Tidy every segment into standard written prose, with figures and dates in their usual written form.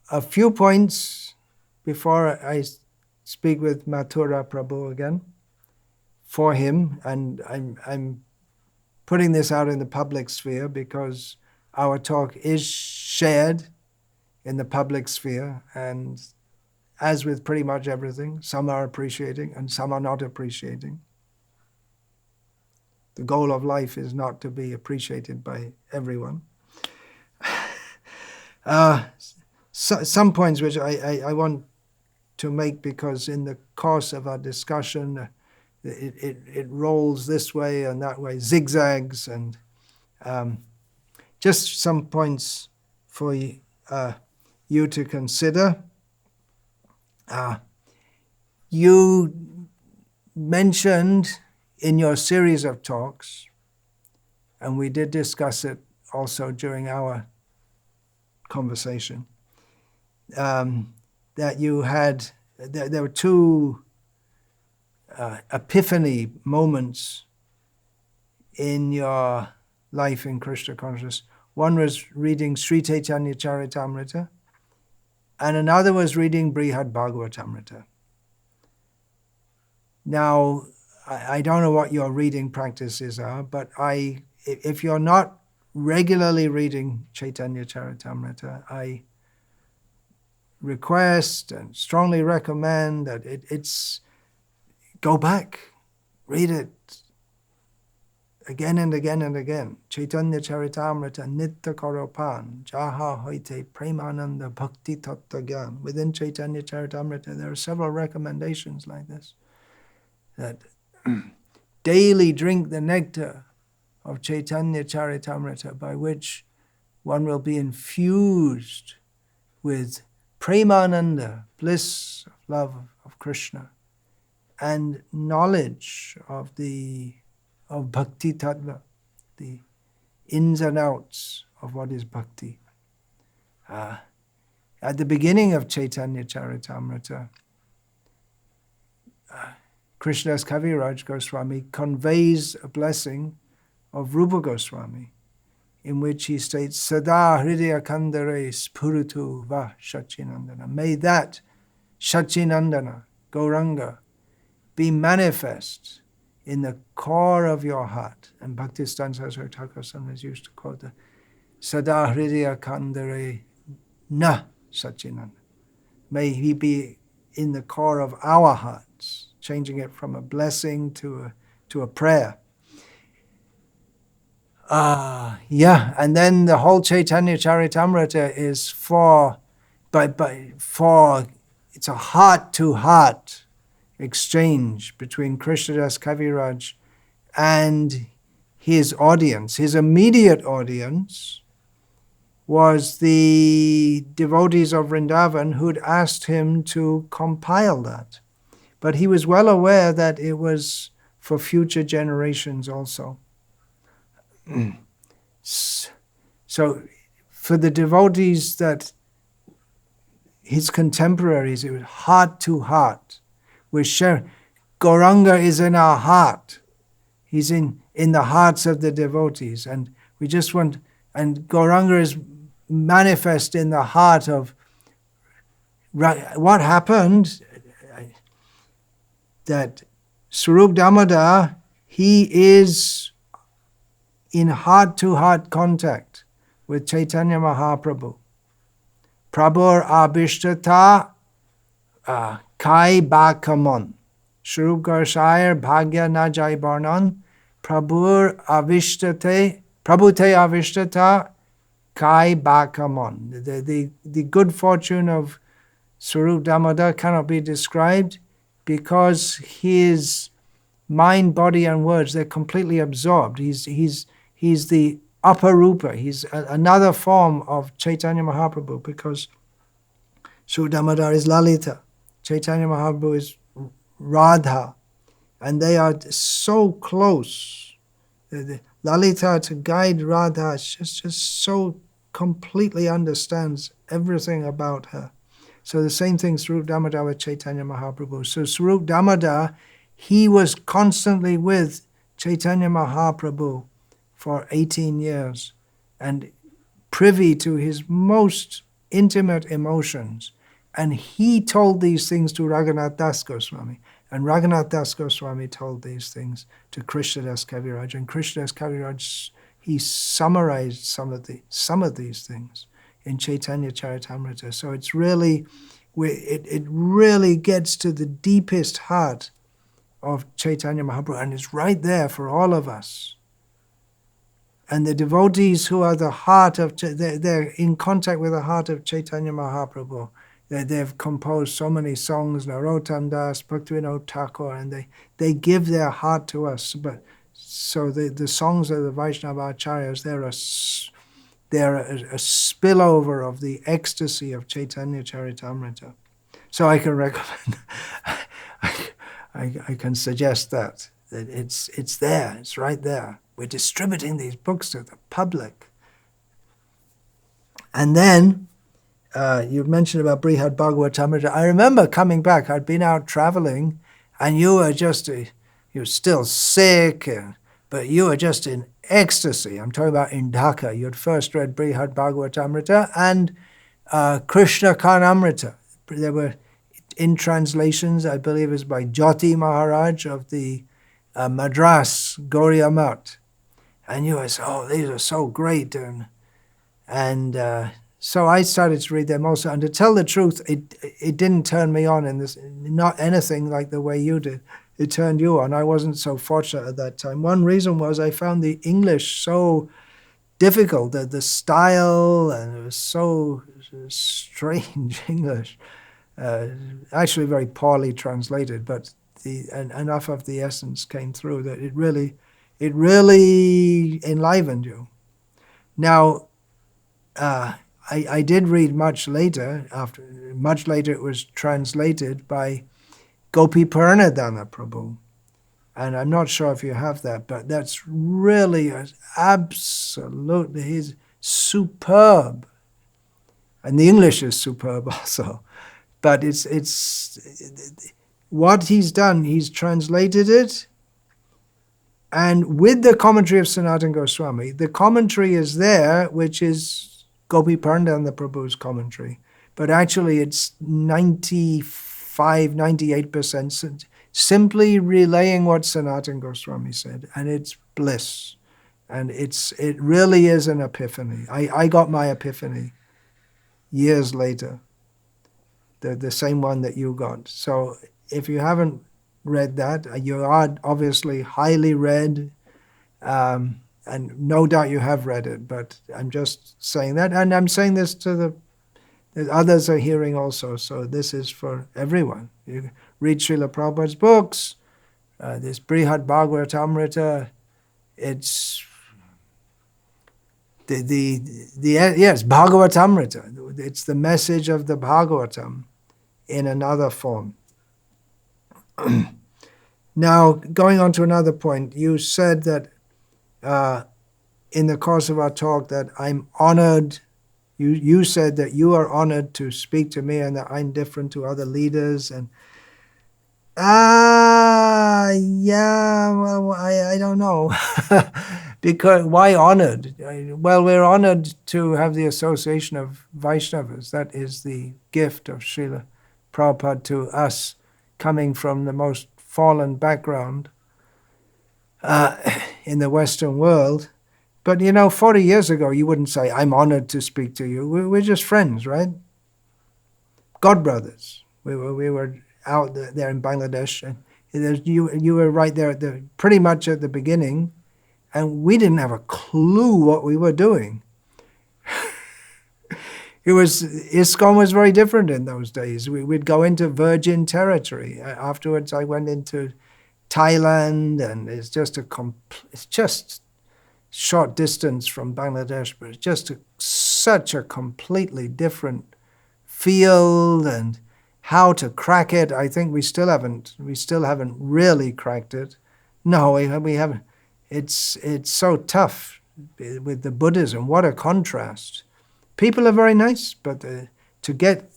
A few points before I speak with Mathura Prabhu again for him, and I'm putting this out in the public sphere because our talk is shared in the public sphere, and as with pretty much everything, some are appreciating and some are not appreciating. The goal of life is not to be appreciated by everyone. Some points which I want to make, because in the course of our discussion, it rolls this way and that way, zigzags, and just some points for you to consider. You mentioned in your series of talks, and we did discuss it also during our conversation, that you had, there were two epiphany moments in your life in Krishna consciousness. One was reading Sri Caitanya-caritamrta, and another was reading Brihad Bhagavatamrita. Now, I don't know what your reading practices are, but if you're not regularly reading Caitanya-caritamrta, I request and strongly recommend that it's go back, read it again and again and again. Caitanya-caritamrta nitta karopan jaha hoite premananda bhakti tattva gyan. Within Caitanya-caritamrta there are several recommendations like this, that daily drink the nectar of Caitanya-caritamrta, by which one will be infused with premananda, bliss, love of Krishna, and knowledge of bhakti tattva, the ins and outs of what is bhakti. At the beginning of Caitanya-caritamrta, Krishnadas Kaviraj Goswami conveys a blessing of Rupa Goswami, in which he states, Sada hridaya kandare spuritu va Shachinandana. May that Shachinandana, Gauranga, be manifest in the core of your heart. And Bhakti-Siddhanta Saraswati Thakur sometimes used to quote the Sada hridaya kandare na Shachinandana. May he be in the core of our hearts, changing it from a blessing to a prayer. And then the whole Caitanya-caritamrta is it's a heart-to-heart exchange between Krishnadas Kaviraj and his audience. His immediate audience was the devotees of Vrindavan who'd asked him to compile that. But he was well aware that it was for future generations also. So for the devotees that his contemporaries, it was heart to heart. We're sharing. Gauranga is in our heart. He's in the hearts of the devotees. And we just want, and Gauranga is manifest in the heart of what happened, that Swarup Damodar, he is in heart-to-heart contact with Chaitanya Mahaprabhu. Prabhur abhishtata kai bakamon. Swarup Goswami bhagya na jai barnan. Prabhur avishtate, prabhute avishtata kai bakamon. The good fortune of Swarup Damodar cannot be described, because his mind, body, and words, they're completely absorbed. He's the upper rupa. He's another form of Chaitanya Mahaprabhu, because Swarup Damodar is Lalita, Chaitanya Mahaprabhu is Radha, and they are so close. The Lalita, to guide Radha, just so completely understands everything about her. So the same thing Swarup Damodar with Chaitanya Mahaprabhu. So Swarup Damodar, he was constantly with Chaitanya Mahaprabhu for 18 years and privy to his most intimate emotions. And he told these things to Raghunath Das Goswami. And Raghunath Das Goswami told these things to Krishnadas Kaviraj. And Krishnadas Kaviraj, he summarized some of these things in Caitanya-caritamrta. So it's really, it really gets to the deepest heart of Chaitanya Mahaprabhu, and it's right there for all of us. And the devotees who are the heart of, they're in contact with the heart of Chaitanya Mahaprabhu. They've composed so many songs, Narottam Das, Bhaktivinoda Thakur, and they give their heart to us. But so the songs of the Vaishnava Acharyas, they're a spillover of the ecstasy of Caitanya-caritamrta. So I can recommend, I can suggest that it's there, it's right there. We're distributing these books to the public. And then, you mentioned about Brihad Bhagavatamrita. I remember coming back, I'd been out traveling, and you were just, you were still sick, but you were just in ecstasy. I'm talking about in Dhaka. You had first read Brihad Bhagavatamrita and Krishna Karnamrita. They were in translations, I believe, is by Jyoti Maharaj of the Madras Gauriya Math. And you were, oh, these are so great. And so I started to read them also. And to tell the truth, it didn't turn me on in this, not anything like the way you did. It turned you on. I wasn't so fortunate at that time. One reason was I found the English so difficult, the style, and it was so strange English. Actually very poorly translated, but enough of the essence came through that it really enlivened you. Now, I did read much later. Much later it was translated by Gopi Purnadana Prabhu. And I'm not sure if you have that, but that's really absolutely, he's superb. And the English is superb also. But it's what he's done, he's translated it, and with the commentary of Sanatana Goswami, the commentary is there, which is Gopi Purnadana Prabhu's commentary. But actually it's 98% simply relaying what Sanatana Goswami said, and it's bliss. And it really is an epiphany. I got my epiphany years later, the same one that you got. So if you haven't read that, you are obviously highly read, and no doubt you have read it, but I'm just saying that, and I'm saying this to the others are hearing also, so this is for everyone. You read Srila Prabhupada's books, this Brihad Bhagavatamrita, it's yes, Bhagavatamrita. It's the message of the Bhagavatam in another form. Now, going on to another point, you said that in the course of our talk that I'm honored. You said that you are honored to speak to me and that I'm different to other leaders. And yeah, well, I don't know. Because why honored? Well, we're honored to have the association of Vaishnavas. That is the gift of Srila Prabhupada to us, coming from the most fallen background in the Western world. But 40 years ago, you wouldn't say, I'm honored to speak to you. We're just friends, right? God brothers. We were out there in Bangladesh, and you were right there pretty much at the beginning, and we didn't have a clue what we were doing. ISKCON was very different in those days. We'd go into virgin territory. Afterwards, I went into Thailand, and it's just short distance from Bangladesh, but it's just such a completely different field, and how to crack it, I think we still haven't really cracked it. No, we haven't. It's so tough with the Buddhism. What a contrast. People are very nice, but to get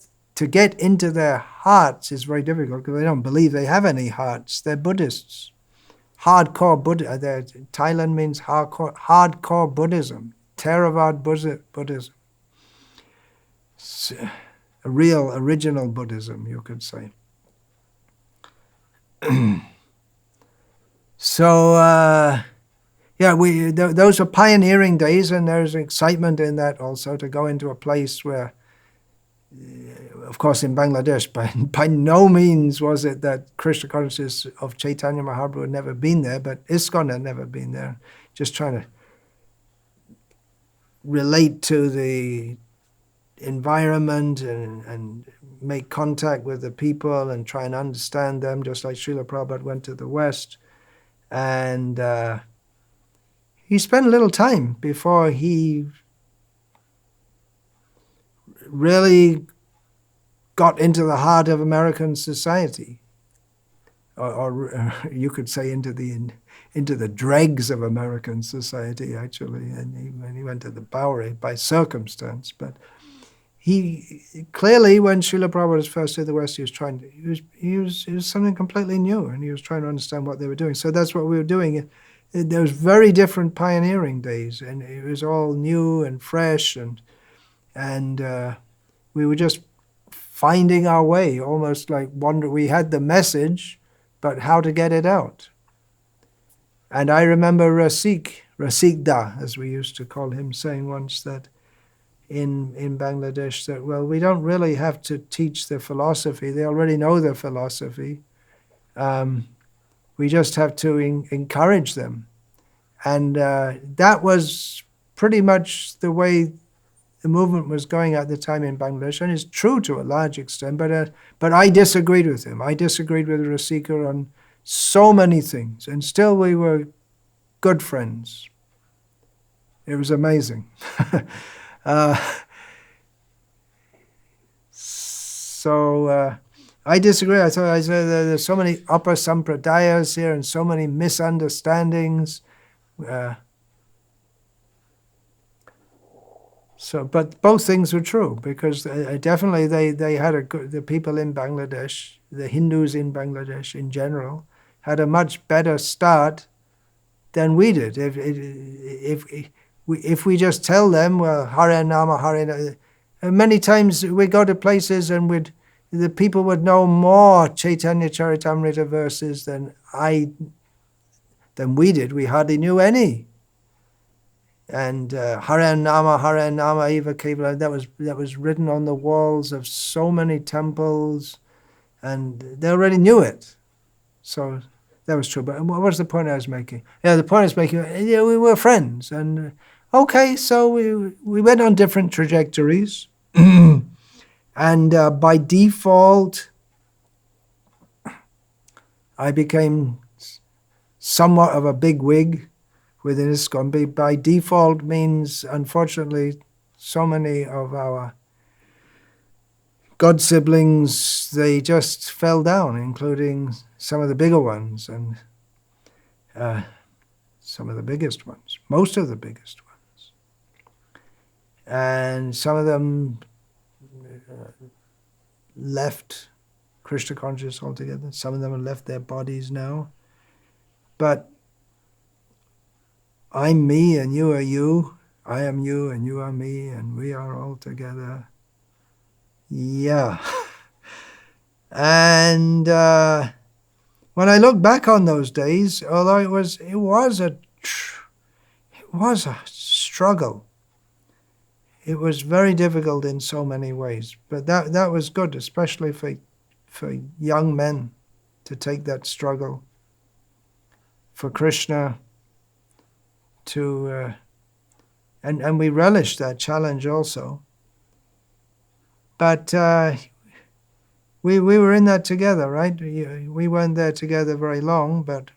into their hearts is very difficult because they don't believe they have any hearts. They're Buddhists. Hardcore Buddhism. Thailand means hardcore Buddhism. Theravada Buddhism. a real original Buddhism, you could say. So, yeah, those were pioneering days, and there's excitement in that also, to go into a place where, of course, in Bangladesh, by no means was it that Krishna consciousness of Chaitanya Mahaprabhu had never been there, but ISKCON had never been there. Just trying to relate to the environment and make contact with the people and try and understand them, just like Srila Prabhupada went to the West. And he spent a little time before he really got into the heart of American society, or you could say into the dregs of American society, actually. And when he went to the Bowery by circumstance, but he clearly, when Srila Prabhupada was first to the West, he was something completely new, and he was trying to understand what they were doing. So that's what we were doing. There was very different pioneering days, and it was all new and fresh, and we were just finding our way, almost like wondering. We had the message, but how to get it out. And I remember Rasikda, as we used to call him, saying once that in Bangladesh, that, well, we don't really have to teach the philosophy. They already know the philosophy. We just have to encourage them. And that was pretty much the way the movement was going at the time in Bangladesh, and it's true to a large extent, but I disagreed with him. I disagreed with Rasika on so many things, and still we were good friends. It was amazing. So I disagree. I said there's so many upper sampradayas here and so many misunderstandings. But both things were true, because definitely they had the people in Bangladesh, the Hindus in Bangladesh in general, had a much better start than we did. If we just tell them, well, Hare Nama, Hare Nama, many times we go to places and the people would know more Caitanya-caritamrta verses than we did. We hardly knew any. And Hare Nama Eva Kevala, that was written on the walls of so many temples, and they already knew it. So that was true. But what was the point I was making? Yeah, the point I was making, we were friends. And okay, so we went on different trajectories. And by default, I became somewhat of a big wig within ISKCON. By default means, unfortunately, so many of our god siblings, they just fell down, including some of the bigger ones and some of the biggest ones, most of the biggest ones. And some of them left Krishna consciousness altogether. Some of them have left their bodies now. But I'm me and you are you. I am you and you are me, and we are all together. Yeah. And when I look back on those days, although it was a struggle. It was very difficult in so many ways, but that was good, especially for young men to take that struggle for Krishna. And we relished that challenge also. But we were in that together, right? We weren't there together very long, but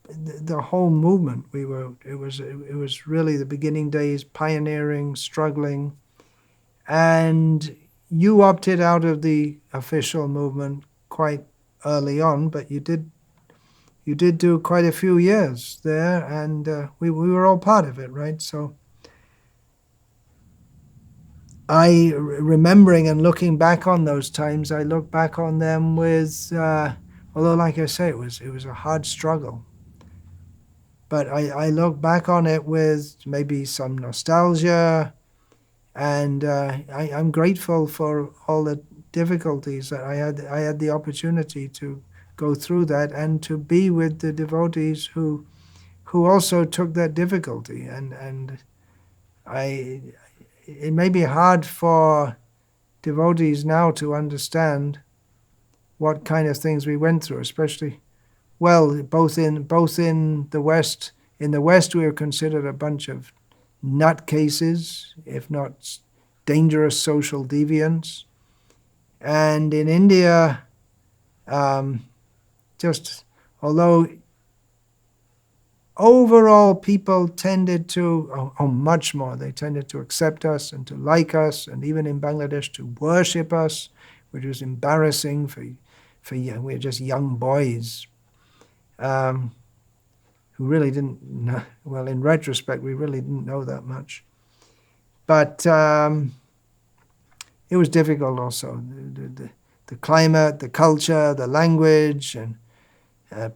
the whole movement, it was really the beginning days, pioneering, struggling. And you opted out of the official movement quite early on, but you did do quite a few years there, and we were all part of it, right? So remembering and looking back on those times, I look back on them with, although like I say, it was a hard struggle. But I look back on it with maybe some nostalgia And I'm grateful for all the difficulties that I had the opportunity to go through that and to be with the devotees who also took that difficulty. And it may be hard for devotees now to understand what kind of things we went through, especially, well, both in the West. In the West, we were considered a bunch of nutcases, if not dangerous social deviants. And in India, just although overall people tended to, much more, they tended to accept us and to like us, and even in Bangladesh to worship us, which was embarrassing for we're just young boys who really didn't know. Well, in retrospect, we really didn't know that much. But it was difficult also. The climate, the culture, the language, and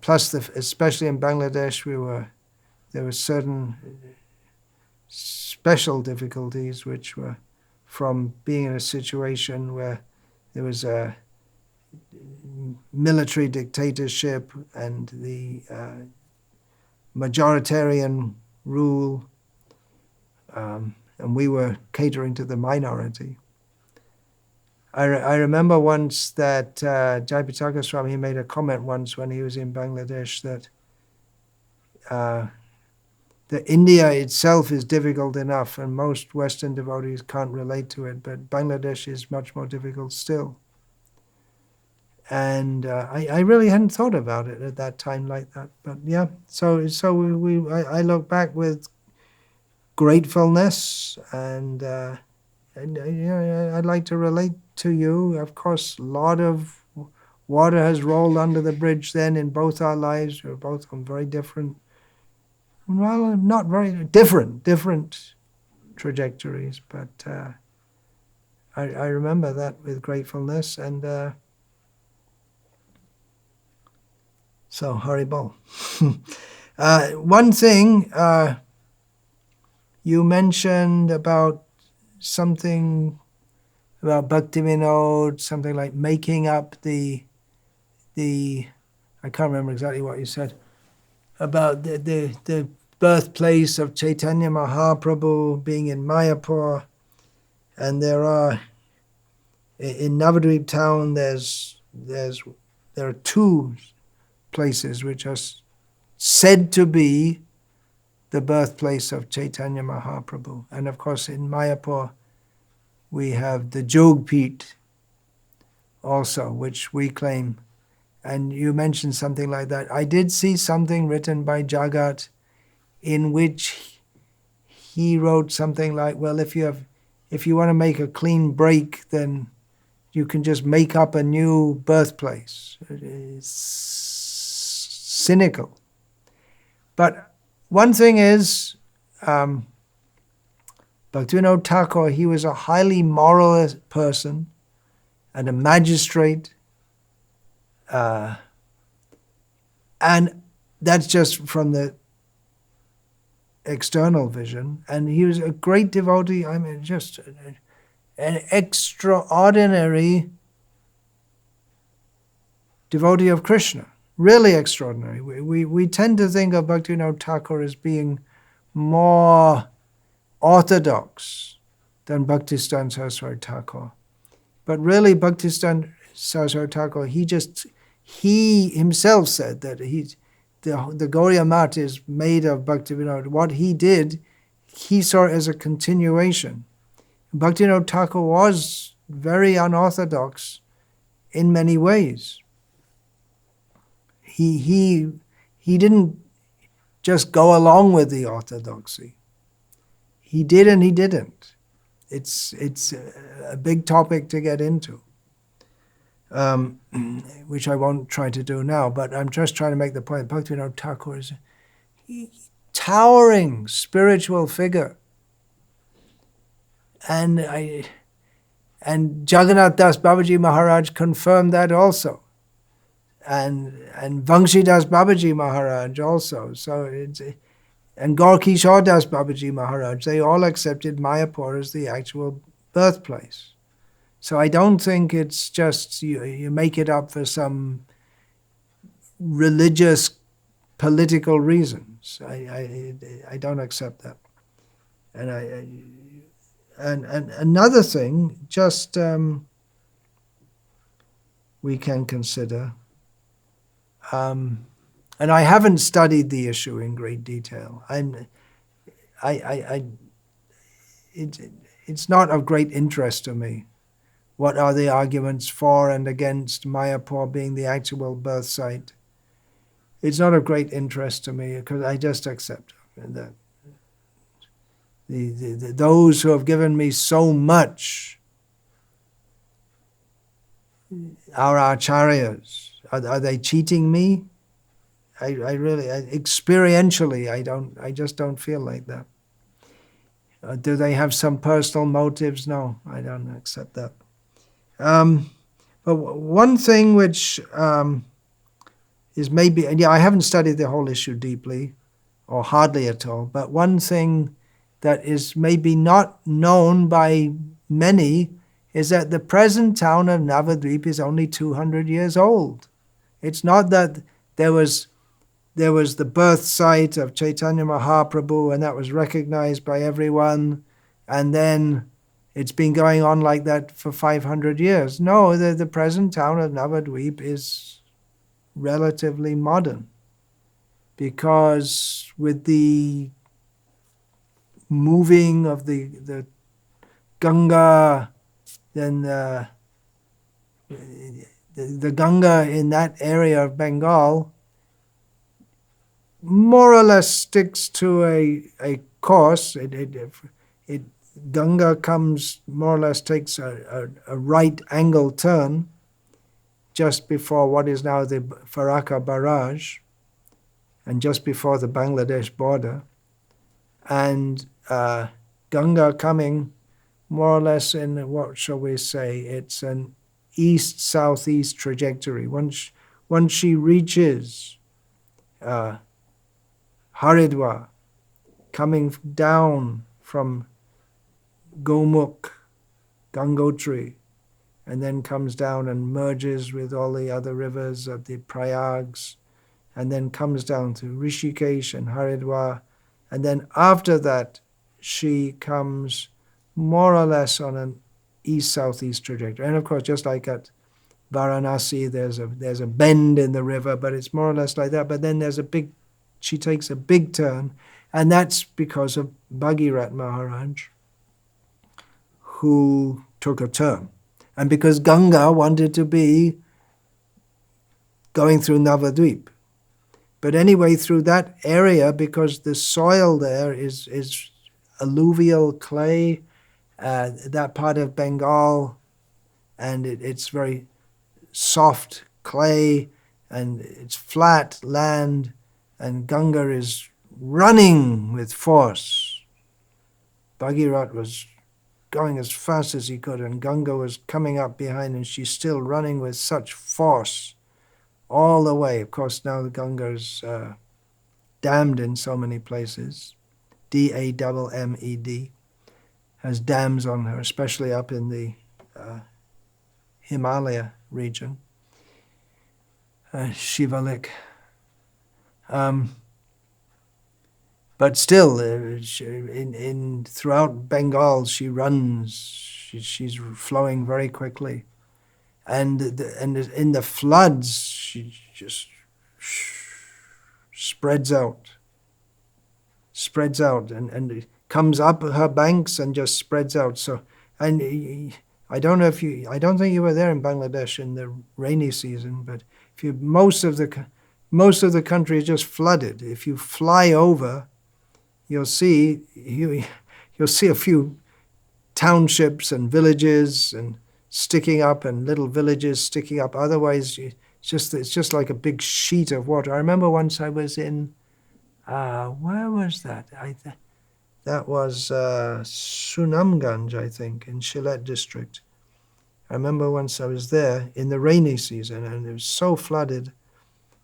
plus, especially in Bangladesh, there were certain special difficulties which were from being in a situation where there was a military dictatorship and the majoritarian rule, and we were catering to the minority. I remember once that Jayapataka Swami made a comment once when he was in Bangladesh that India itself is difficult enough and most Western devotees can't relate to it, but Bangladesh is much more difficult still. And I really hadn't thought about it at that time like that. But yeah, so I look back with gratefulness, and I'd like to relate to you. Of course, a lot of water has rolled under the bridge then in both our lives. We're both on very different, well, not very different trajectories, but I remember that with gratefulness. And so, Haribol. One thing you mentioned about something about Bhakti Vinod, something like making up the I can't remember exactly what you said about the birthplace of Chaitanya Mahaprabhu being in Mayapur, and there are in Navadvip town there are two places which are said to be the birthplace of Chaitanya Mahaprabhu. And of course in Mayapur we have the Jogpit also, which we claim. And you mentioned something like that. I did see something written by Jagat in which he wrote something like, well, if you want to make a clean break, then you can just make up a new birthplace. It is cynical. But one thing is, Bhaktivinoda Thakur, he was a highly moral person and a magistrate. And that's just from the external vision. And he was a great devotee. I mean, just an extraordinary devotee of Krishna. Really extraordinary. We tend to think of Bhaktivinoda Thakur as being more orthodox than Bhaktisiddhanta Saraswati Thakur. But really, Bhaktisiddhanta Saraswati Thakur, he himself said that the Gauriya Math is made of Bhaktivinoda. What he did, he saw it as a continuation. Bhaktivinoda Thakur was very unorthodox in many ways. He didn't just go along with the orthodoxy. He did and he didn't. It's a big topic to get into, which I won't try to do now, but I'm just trying to make the point. Bhaktivinoda Thakur is a towering spiritual figure. And Jagannath Das Babaji Maharaj confirmed that also. And Vangshi Das Babaji Maharaj also. So and Gorky Shordas Babaji Maharaj, they all accepted Mayapur as the actual birthplace. So I don't think it's just you make it up for some religious, political reasons. I don't accept that. And another thing, just we can consider, and I haven't studied the issue in great detail. It's not of great interest to me. What are the arguments for and against Mayapur being the actual birth site? It's not of great interest to me because I just accept that those who have given me so much are acharyas. Are they cheating me? I really, experientially, I just don't feel like that. Do they have some personal motives? No, I don't accept that. But one thing which is maybe, yeah, I haven't studied the whole issue deeply, or hardly at all, but one thing that is maybe not known by many is that the present town of Navadvip is only 200 years old. It's not that there was the birth site of Chaitanya Mahaprabhu and that was recognized by everyone, and then it's been going on like that for 500 years. No, the present town of Navadvip is relatively modern, because with the moving of the Ganga, then the Ganga in that area of Bengal more or less sticks to a course. Ganga comes, more or less takes a right angle turn just before what is now the Farakka barrage and just before the Bangladesh border. And Ganga coming more or less in, what shall we say, it's an east-southeast trajectory. Once she reaches Haridwar, coming down from Gomukh, Gangotri, and then comes down and merges with all the other rivers of the Prayags, and then comes down to Rishikesh and Haridwar, and then after that she comes more or less on an east-southeast trajectory. And of course, just like at Varanasi, there's a bend in the river, but it's more or less like that. But then she takes a big turn, and that's because of Bhagirath Maharaj, who took a turn. And because Ganga wanted to be going through Navadvip. But anyway, through that area, because the soil there is alluvial clay, that part of Bengal, and it's very soft clay, and it's flat land, and Ganga is running with force. Bhagirath was going as fast as he could, and Ganga was coming up behind, and she's still running with such force all the way. Of course, now the Ganga is dammed in so many places. Dammed, has dams on her, especially up in the Himalaya region, Shivalik. But still, throughout Bengal, she runs. She's flowing very quickly, and in the floods, she just spreads out, and it comes up her banks and just spreads out. So, and I don't think you were there in Bangladesh in the rainy season, but most of the country is just flooded. If you fly over, you'll see a few townships and villages and sticking up, and little villages sticking up. Otherwise, it's just like a big sheet of water. I remember once I was in where was that? That was Sunamganj, I think, in Sylhet district. I remember once I was there in the rainy season, and it was so flooded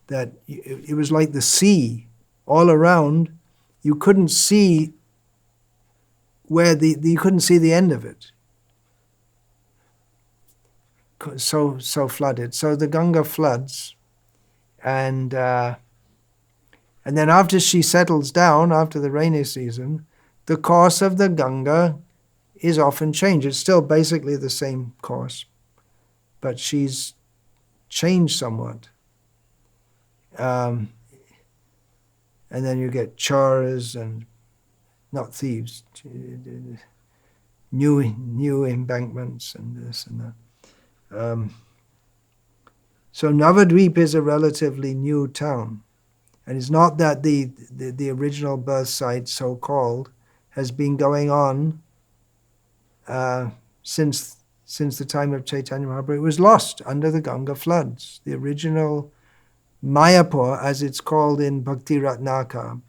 that it was like the sea all around. you couldn't see where you couldn't see the end of it. So flooded. So the Ganga floods, and then after she settles down, after the rainy season, the course of the Ganga is often changed. It's still basically the same course, but she's changed somewhat. And then you get chores and not thieves, new embankments and this and that. So Navadvip is a relatively new town. And it's not that the original birth site, so-called, has been going on since the time of Chaitanya Mahaprabhu. It was lost under the Ganga floods. The original Mayapur, as it's called in Bhakti Ratnaka,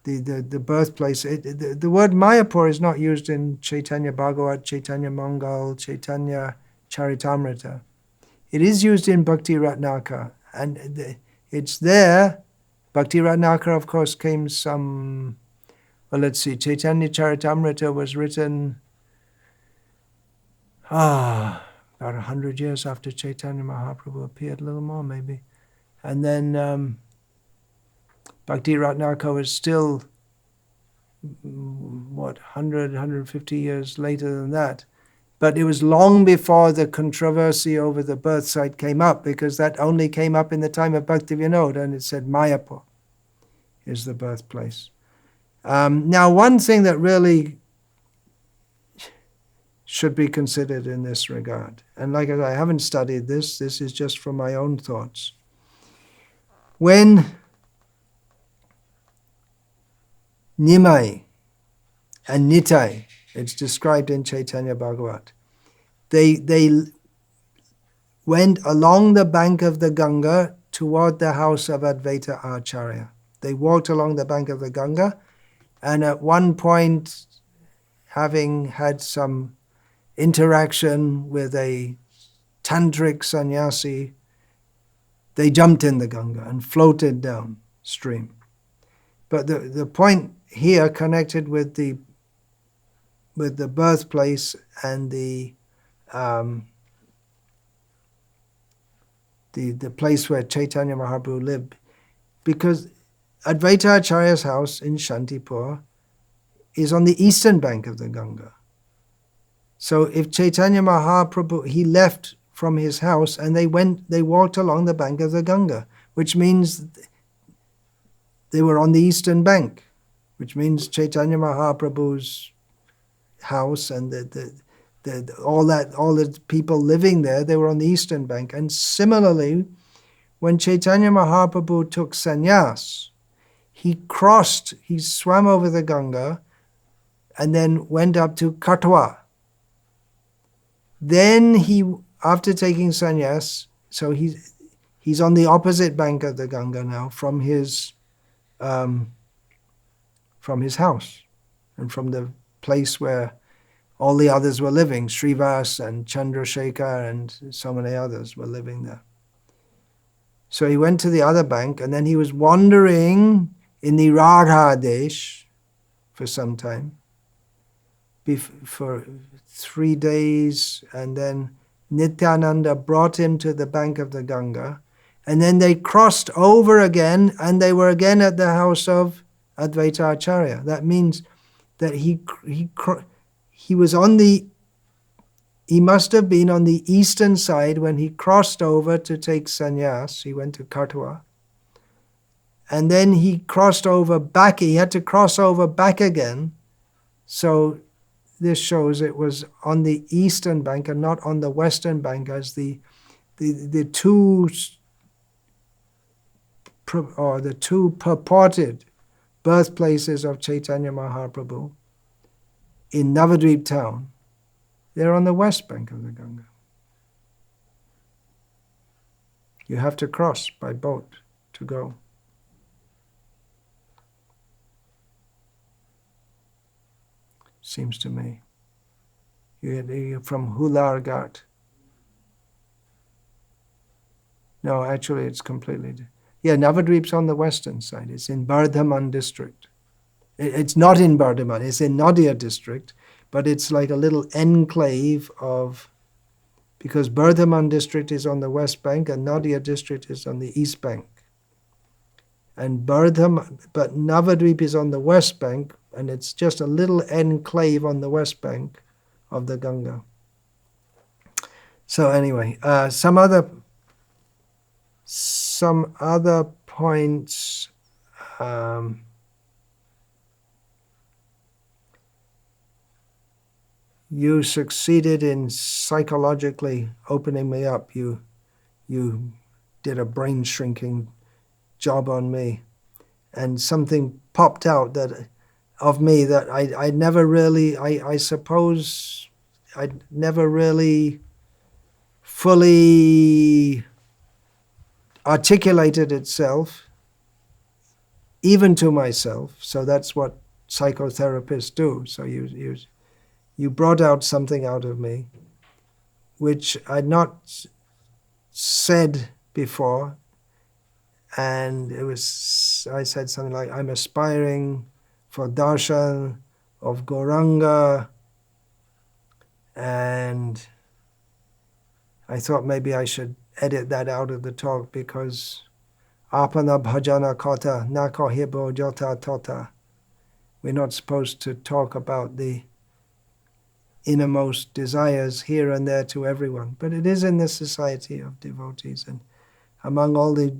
the birthplace. The word Mayapur is not used in Chaitanya Bhagavat, Chaitanya Mangal, Caitanya-caritamrta. It is used in Bhakti Ratnaka, and it's there. Bhakti Ratnaka, of course, came Chaitanya-caritamrta was written about 100 years after Chaitanya Mahaprabhu appeared, a little more maybe. And then Bhakti Ratnaka was still, 150 years later than that. But it was long before the controversy over the birth site came up, because that only came up in the time of Bhaktivinoda, and it said Mayapur is the birthplace. Now, one thing that really should be considered in this regard, and like I haven't studied this is just from my own thoughts. When Nimai and Nitai, it's described in Chaitanya Bhagavat, they went along the bank of the Ganga toward the house of Advaita Acharya. They walked along the bank of the Ganga, and at one point, having had some interaction with a tantric sannyasi, they jumped in the Ganga and floated downstream. But the point here, connected with the birthplace and the place where Chaitanya Mahaprabhu lived, because Advaita Acharya's house in Shantipur is on the eastern bank of the Ganga. So if Chaitanya Mahaprabhu, he left from his house and they walked along the bank of the Ganga, which means they were on the eastern bank, which means Chaitanya Mahaprabhu's house and all the people living there, they were on the eastern bank. And similarly, when Chaitanya Mahaprabhu took sannyas, he swam over the Ganga and then went up to Katwa. Then after taking sannyas, so he's on the opposite bank of the Ganga now from his house and from the place where all the others were living. Srivas and Chandrasekhar and so many others were living there. So he went to the other bank, and then he was wandering in the Radha Desh for some time, for 3 days, and then Nityananda brought him to the bank of the Ganga, and then they crossed over again, and they were again at the house of Advaita Acharya. That means that he must have been on the eastern side when he crossed over to take sannyas. He went to Katwa. And then he crossed over back. He had to cross over back again. So this shows it was on the eastern bank and not on the western bank, as the two purported birthplaces of Chaitanya Mahaprabhu in Navadvip town. They're on the west bank of the Ganga. You have to cross by boat to go. Seems to me. You're from Hular Ghat. No, actually it's completely... Yeah, Navadvip's on the western side. It's in Bardhaman district. It's not in Bardhaman, it's in Nadia district, but it's like a little enclave of, because Bardhaman district is on the west bank and Nadia district is on the east bank. And but Navadvip is on the west bank, and it's just a little enclave on the west bank of the Ganga. So anyway, some other points. You succeeded in psychologically opening me up. You did a brain shrinking job on me, and something popped out of me that I never really, I suppose I'd never really fully articulated itself, even to myself. So that's what psychotherapists do. So you brought out something out of me which I'd not said before. And I said something like, I'm aspiring for darshan of Gauranga, and I thought maybe I should edit that out of the talk, because apana bhajana kata nako hibo jota tota. We're not supposed to talk about the innermost desires here and there to everyone, but it is in the society of devotees, and among all the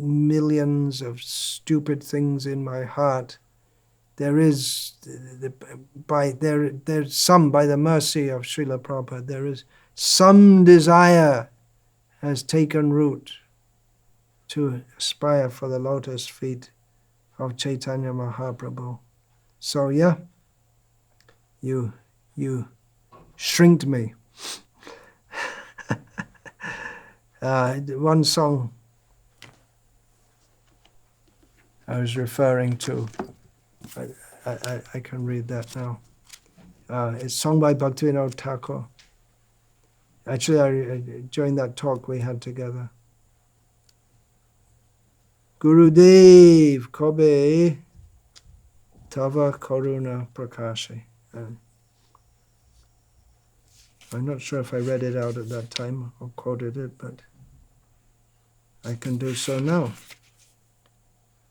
millions of stupid things in my heart, there's some, by the mercy of Srila Prabhupada, there is some desire has taken root to aspire for the lotus feet of Chaitanya Mahaprabhu. So yeah, you shrinked me. One song I was referring to, I can read that now. It's sung by Bhakti Thakur. Actually, during that talk we had together. Gurudev Kobe Tava Karuna Prakashi. I'm not sure if I read it out at that time or quoted it, but I can do so now.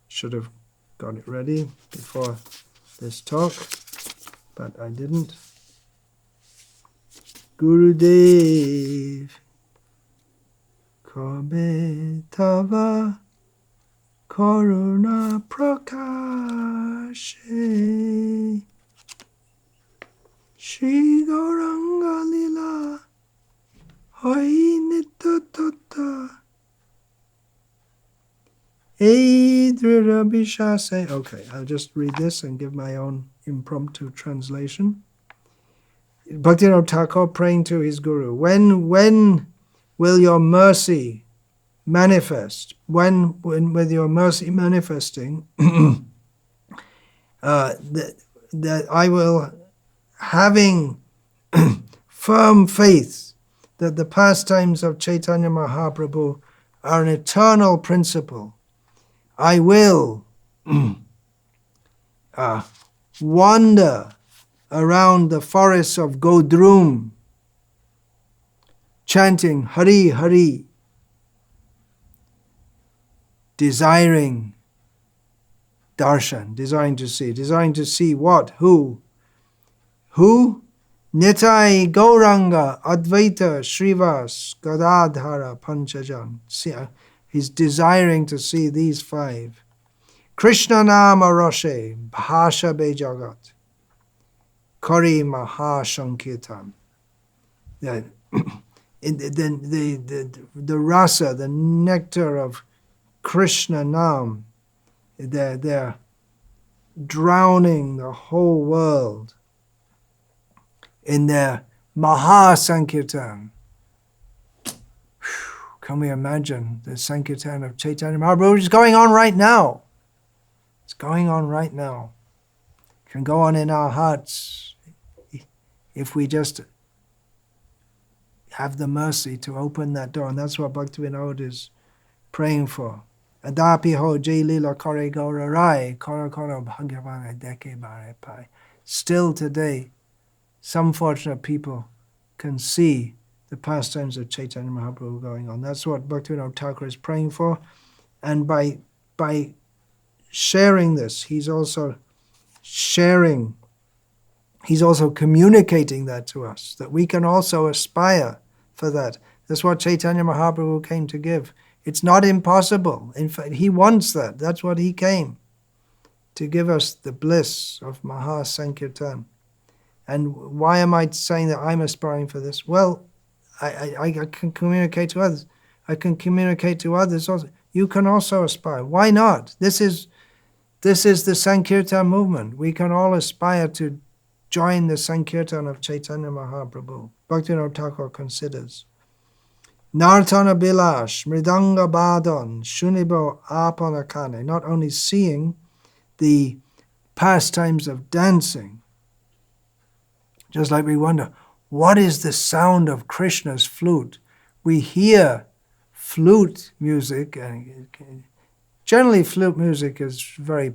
Should have got it ready before this talk, but I didn't. Gurudev Kobe Tava Karuna Prakashi Shri Gauranga Lila Hai Nitatata Idrira Bishase. Okay, I'll just read this and give my own impromptu translation. Bhaktivinoda Thakur praying to his Guru, when will your mercy manifest? When with your mercy manifesting, that I will, having firm faith that the pastimes of Chaitanya Mahaprabhu are an eternal principle, I will wander around the forests of Godrum, chanting Hari Hari, desiring darshan, desiring to see what? Who? Nitai Gauranga Advaita Srivas Gadadhara Panchajan. See, he's desiring to see these five. Krishna Nama Roshe Bhasha Be Jagat Kari Maha Sankirtan. The rasa, the nectar of Krishna Nam, they're drowning the whole world in their Maha Sankirtan. Can we imagine the Sankirtan of Chaitanya Mahaprabhu is going on right now? It's going on right now. It can go on in our hearts if we just have the mercy to open that door. And that's what Bhaktivinoda is praying for. Adapi ho jai lila kore gaura rai, kora kora bhagavana deke bare pai. Still today, some fortunate people can see the pastimes of Chaitanya Mahaprabhu going on. That's what Bhaktivinoda Thakur is praying for. And by sharing this, he's also communicating that to us, that we can also aspire for that. That's what Chaitanya Mahaprabhu came to give. It's not impossible. In fact, he wants that. That's what he came, to give us the bliss of Maha Sankirtan. And why am I saying that I'm aspiring for this? Well, I can communicate to others. I can communicate to others also. You can also aspire. Why not? This is the Sankirtan movement. We can all aspire to join the Sankirtan of Chaitanya Mahaprabhu. Bhaktivinoda Thakur considers. Nartana Bilash, Mridanga Badon, Shunibo Apanakane. Not only seeing the pastimes of dancing, just like we wonder, what is the sound of Krishna's flute? We hear flute music, and generally flute music is very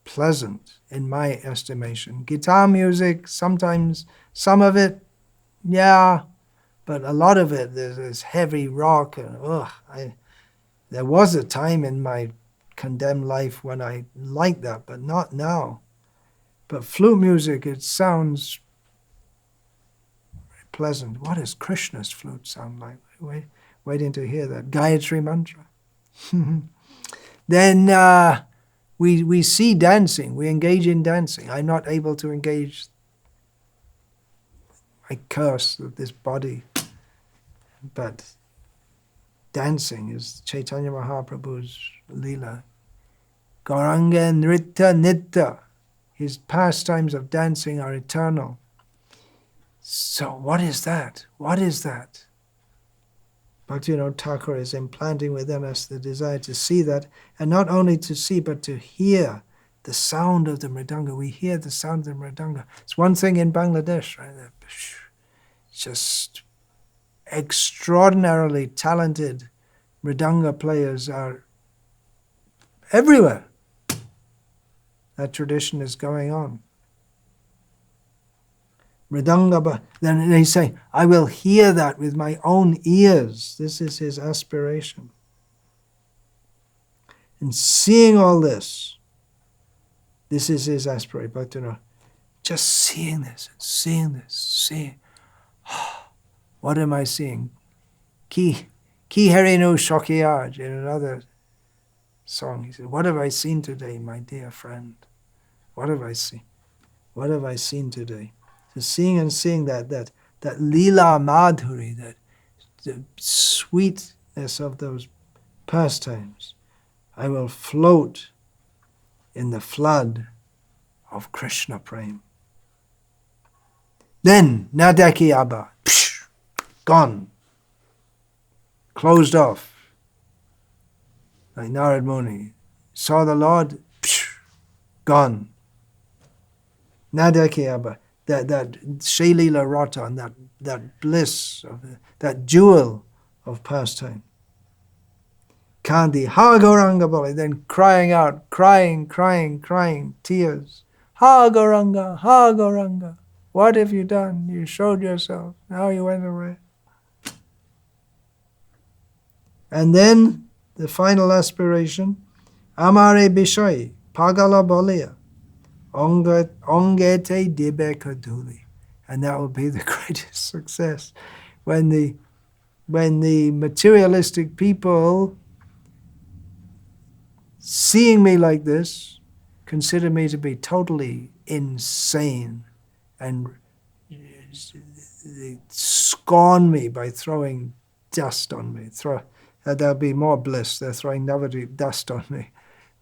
pleasant in my estimation. Guitar music, sometimes, some of it, yeah, but a lot of it is heavy rock, and there was a time in my condemned life when I liked that, but not now. But flute music, it sounds pleasant. What does Krishna's flute sound like? Waiting to hear that. Gayatri mantra. Then we see dancing. We engage in dancing. I'm not able to engage. I curse this body. But dancing is Chaitanya Mahaprabhu's Leela. Gauranga Nritta Nitta. His pastimes of dancing are eternal. So what is that? What is that? Bhaktivinoda Thakur is implanting within us the desire to see that, and not only to see, but to hear the sound of the mridanga. We hear the sound of the mridanga. It's one thing in Bangladesh, right? Just extraordinarily talented mridanga players are everywhere. That tradition is going on. Mridanga, then they say, I will hear that with my own ears. This is his aspiration. And seeing all this is his aspiration. But just seeing this, seeing. What am I seeing? Ki herinu shokiyaj, in another song, he said, what have I seen today, my dear friend? What have I seen? What have I seen today? So seeing that lila madhuri, that the sweetness of those pastimes, I will float in the flood of Krishna Prem. Then Nadaki Abba, gone, closed off. Like Narad Muni saw the Lord, gone. Nadaki Abba. That Shailila Ratan, that bliss, that jewel of pastime. Kandi, Ha Gauranga Bali, then crying out, crying, tears. Ha Gauranga, what have you done? You showed yourself, now you went away. And then the final aspiration, Amare Bishai, Pagala Bolia. Ongete dibe kaduli, and that will be the greatest success when the materialistic people, seeing me like this, consider me to be totally insane and they scorn me by throwing dust on me. There'll be more bliss. They're throwing Navadvip dust on me,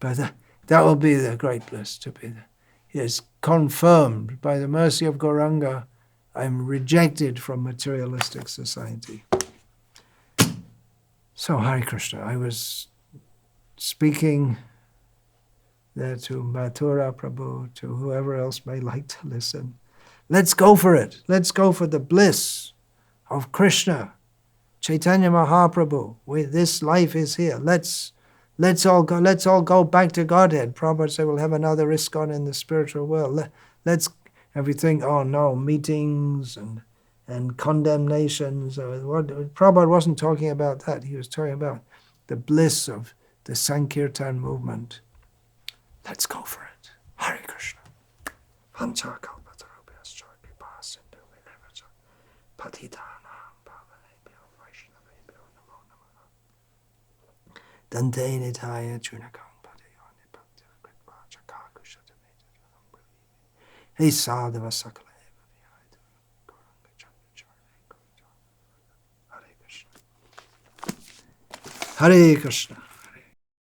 but that will be the great bliss to be there. Is confirmed by the mercy of Gauranga, I'm rejected from materialistic society. So Hare Krishna, I was speaking there to Mathura Prabhu, to whoever else may like to listen. Let's go for it. Let's go for the bliss of Krishna, Chaitanya Mahaprabhu. This life is here. Let's let's all go back to Godhead. Prabhupada said, we'll have another ISKCON in the spiritual world. Let's, and we think, oh no, meetings and condemnations. Prabhupada wasn't talking about that. He was talking about the bliss of the Sankirtan movement. Let's go for it. Hare Krishna. Dante Nitaya Chunakam Padayani Bhakti Kritva Chakakushata Hey Sadhava Sakala Hare Krishna. Hare Krishna.